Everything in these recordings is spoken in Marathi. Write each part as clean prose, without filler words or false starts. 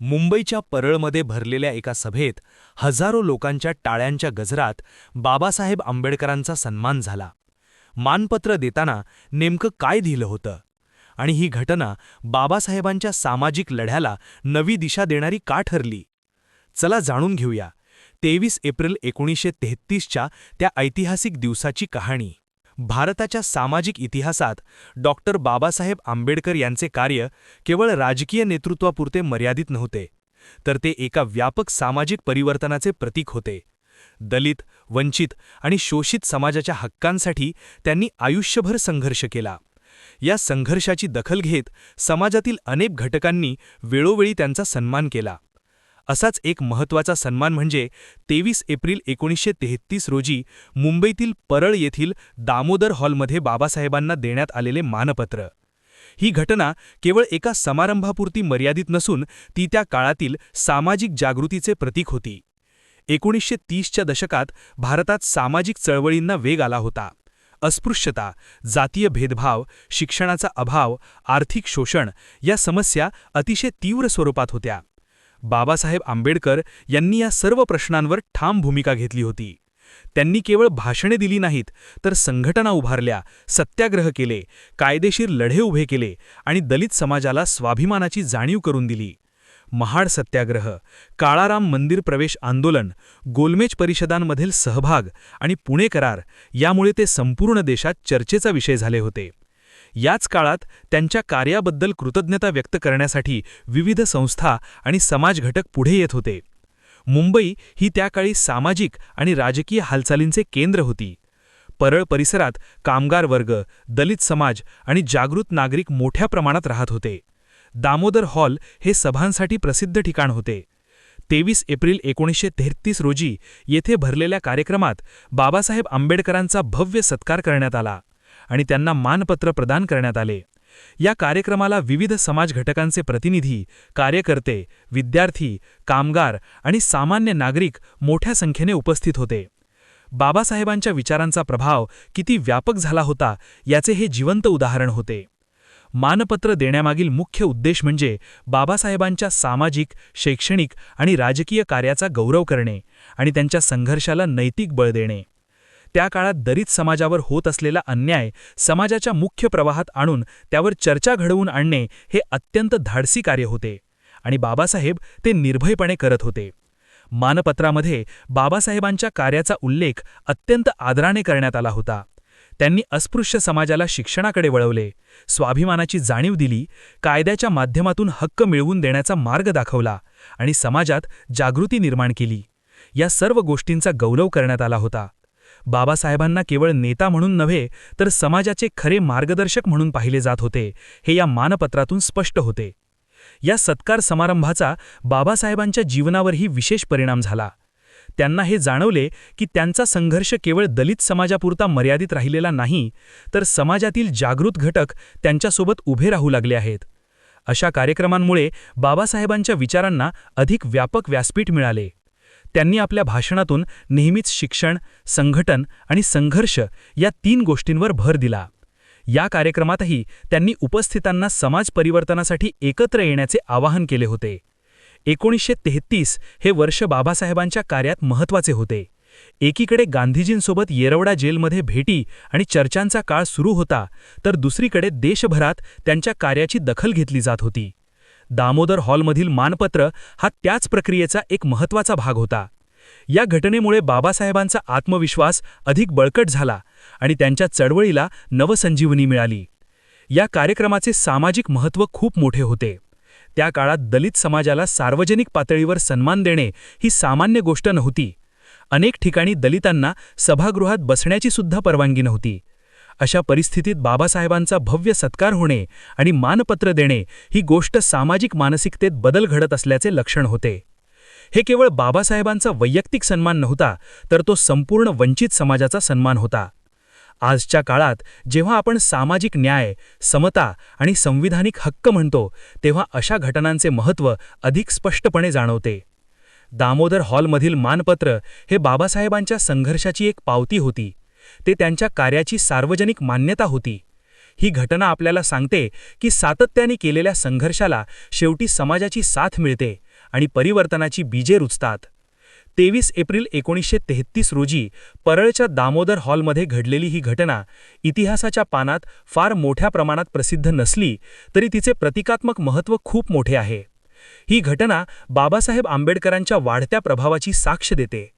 मुंबईच्या परळमध्ये भरलेल्या एका सभेत हजारो लोकांच्या टाळ्यांच्या गजरात बाबासाहेब आंबेडकरांचा सन्मान झाला. मानपत्र देताना नेमकं काय दिलं होतं आणि ही घटना बाबासाहेबांच्या सामाजिक लढ्याला नवी दिशा देणारी का ठरली? चला जाणून घेऊया 23 एप्रिल 1933च्या त्या ऐतिहासिक दिवसाची कहाणी. भारताच्या सामाजिक इतिहासात डॉक्टर बाबासाहेब आंबेडकर यांचे कार्य केवळ राजकीय नेतृत्वापुरते मर्यादित नव्हते, तर ते एका व्यापक सामाजिक परिवर्तनाचे प्रतीक होते. दलित, वंचित आणि शोषित समाजाच्या हक्कांसाठी त्यांनी आयुष्यभर संघर्ष केला. या संघर्षाची दखल घेत समाजातील अनेक घटकांनी वेळोवेळी त्यांचा सन्मान केला. असाच एक महत्त्वाचा सन्मान म्हणजे 23 एप्रिल 1933 रोजी मुंबईतील परळ येथील दामोदर हॉलमध्ये बाबासाहेबांना देण्यात आलेले मानपत्र. ही घटना केवळ एका समारंभापुरती मर्यादित नसून ती त्या काळातील सामाजिक जागृतीचे प्रतीक होती. 1930च्या दशकात भारतात सामाजिक चळवळींना वेग आला होता. अस्पृश्यता, जातीय भेदभाव, शिक्षणाचा अभाव, आर्थिक शोषण या समस्या अतिशय तीव्र स्वरूपात होत्या. बाबासाहेब आंबेडकर यांनी या सर्व प्रश्नांवर ठाम भूमिका घेतली होती. त्यांनी केवळ भाषणे दिली नाहीत, तर संघटना उभारल्या, सत्याग्रह केले, कायदेशीर लढे उभे केले आणि दलित समाजाला स्वाभिमानाची जाणीव करून दिली. महाड सत्याग्रह, काळाराम मंदिर प्रवेश आंदोलन, गोलमेज परिषदांमधील सहभाग आणि पुणे करार यामुळे ते संपूर्ण देशात चर्चेचा विषय झाले होते. याच काळात त्यांच्या कार्याबद्दल कृतज्ञता व्यक्त करण्यासाठी विविध संस्था आणि समाज घटक पुढे येत होते. मुंबई ही त्या काळी सामाजिक आणि राजकीय हालचालींचे केंद्र होती. परळ परिसरात कामगार वर्ग, दलित समाज आणि जागृत नागरिक मोठ्या प्रमाणात राहत होते. दामोदर हॉल हे सभांसाठी प्रसिद्ध ठिकाण होते. 23 एप्रिल 1933 रोजी येथे भरलेल्या कार्यक्रमात बाबासाहेब आंबेडकरांचा भव्य सत्कार करण्यात आला आणि त्यांना मानपत्र प्रदान करण्यात आले. या कार्यक्रमाला विविध समाज घटकांचे प्रतिनिधी, कार्यकर्ते, विद्यार्थी, कामगार आणि सामान्य नागरिक मोठ्या संख्येने उपस्थित होते. बाबासाहेबांच्या विचारांचा प्रभाव किती व्यापक झाला होता याचे हे जिवंत उदाहरण होते. मानपत्र देण्यामागील मुख्य उद्देश म्हणजे बाबासाहेबांच्या सामाजिक, शैक्षणिक आणि राजकीय कार्याचा गौरव करणे आणि त्यांच्या संघर्षाला नैतिक बळ देणे. त्या काळात दलित समाजावर होत असलेला अन्याय समाजाच्या मुख्य प्रवाहात आणून त्यावर चर्चा घडवून आणणे हे अत्यंत धाडसी कार्य होते आणि बाबासाहेब ते निर्भयपणे करत होते. मानपत्रामध्ये बाबासाहेबांच्या कार्याचा उल्लेख अत्यंत आदराने करण्यात आला होता. त्यांनी अस्पृश्य समाजाला शिक्षणाकडे वळवले, स्वाभिमानाची जाणीव दिली, कायद्याच्या माध्यमातून हक्क मिळवून देण्याचा मार्ग दाखवला आणि समाजात जागृती निर्माण केली. या सर्व गोष्टींचा गौरव करण्यात आला होता. बाबासाहेबांना केवळ नेता म्हणून नव्हे, तर समाजाचे खरे मार्गदर्शक म्हणून पाहिले जात होते हे या मानपत्रातून स्पष्ट होते. या सत्कार समारंभाचा बाबासाहेबांच्या जीवनावरही विशेष परिणाम झाला. त्यांना हे जाणवले की त्यांचा संघर्ष केवळ दलित समाजापुरता मर्यादित राहिलेला नाही, तर समाजातील जागृत घटक त्यांच्यासोबत उभे राहू लागले आहेत. अशा कार्यक्रमांमुळे बाबासाहेबांच्या विचारांना अधिक व्यापक व्यासपीठ मिळाले. त्यांनी आपल्या भाषणातून नेहमीच शिक्षण, संघटन आणि संघर्ष या 3 गोष्टींवर भर दिला. या कार्यक्रमातही त्यांनी उपस्थितांना समाज परिवर्तनासाठी एकत्र येण्याचे आवाहन केले होते. 1933 हे वर्ष बाबासाहेबांच्या कार्यात महत्त्वाचे होते. एकीकडे गांधीजींसोबत येरवडा जेलमध्ये भेटी आणि चर्चांचा काळ सुरू होता, तर दुसरीकडे देशभरात त्यांच्या कार्याची दखल घेतली जात होती. दामोदर हॉलमधील मानपत्र हा त्याच प्रक्रियेचा एक महत्त्वाचा भाग होता. या घटनेमुळे बाबासाहेबांचा आत्मविश्वास अधिक बळकट झाला आणि त्यांच्या चळवळीला नवसंजीवनी मिळाली. या कार्यक्रमाचे सामाजिक महत्त्व खूप मोठे होते. त्या काळात दलित समाजाला सार्वजनिक पातळीवर सन्मान देणे ही सामान्य गोष्ट नव्हती. अनेक ठिकाणी दलितांना सभागृहात बसण्याची सुद्धा परवानगी नव्हती. अशा परिस्थितीत बाबासाहेबांचा भव्य सत्कार होणे आणि मानपत्र देणे ही गोष्ट सामाजिक मानसिकतेत बदल घडत असल्याचे लक्षण होते. हे केवळ बाबासाहेबांचा वैयक्तिक सन्मान नव्हता, तर तो संपूर्ण वंचित समाजाचा सन्मान होता. आजच्या काळात जेव्हा आपण सामाजिक न्याय, समता आणि संविधानिक हक्क म्हणतो, तेव्हा अशा घटनांचे महत्त्व अधिक स्पष्टपणे जाणवते. दामोदर हॉलमधील मानपत्र हे बाबासाहेबांच्या संघर्षाची एक पावती होती. ते त्यांच्या कार्याची सार्वजनिक मान्यता होती. ही घटना आपल्याला सांगते की सातत्याने केलेल्या संघर्षाला शेवटी समाजाची साथ मिळते आणि परिवर्तनाची बीजे रुजतात. 23 एप्रिल 1933 रोजी परळच्या दामोदर हॉलमध्ये घडलेली ही घटना इतिहासाच्या पानात फार मोठ्या प्रमाणात प्रसिद्ध नसली तरी तिचे प्रतिकात्मक महत्त्व खूप मोठे आहे. ही घटना बाबासाहेब आंबेडकरांच्या वाढत्या प्रभावाची साक्ष देते.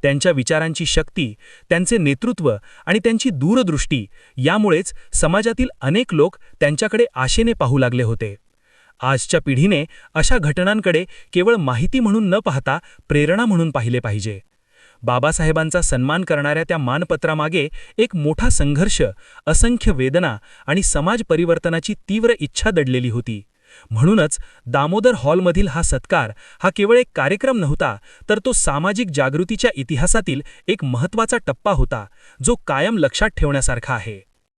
त्यांच्या विचारांची शक्ती, त्यांचे नेतृत्व आणि त्यांची दूरदृष्टी यामुळेच समाजातील अनेक लोक त्यांच्याकडे आशेने पाहू लागले होते. आजच्या पिढीने अशा घटनांकडे केवळ माहिती म्हणून न पाहता प्रेरणा म्हणून पाहिले पाहिजे. बाबासाहेबांचा सन्मान करणाऱ्या त्या मानपत्रामागे एक मोठा संघर्ष, असंख्य वेदना आणि समाज परिवर्तनाची तीव्र इच्छा दडलेली होती. म्हणूनच दामोदर हॉलमधील हा सत्कार हा केवळ एक कार्यक्रम नव्हता, तर तो सामाजिक जागृतीच्या इतिहासातील एक महत्त्वाचा टप्पा होता, जो कायम लक्षात ठेवण्यासारखा आहे.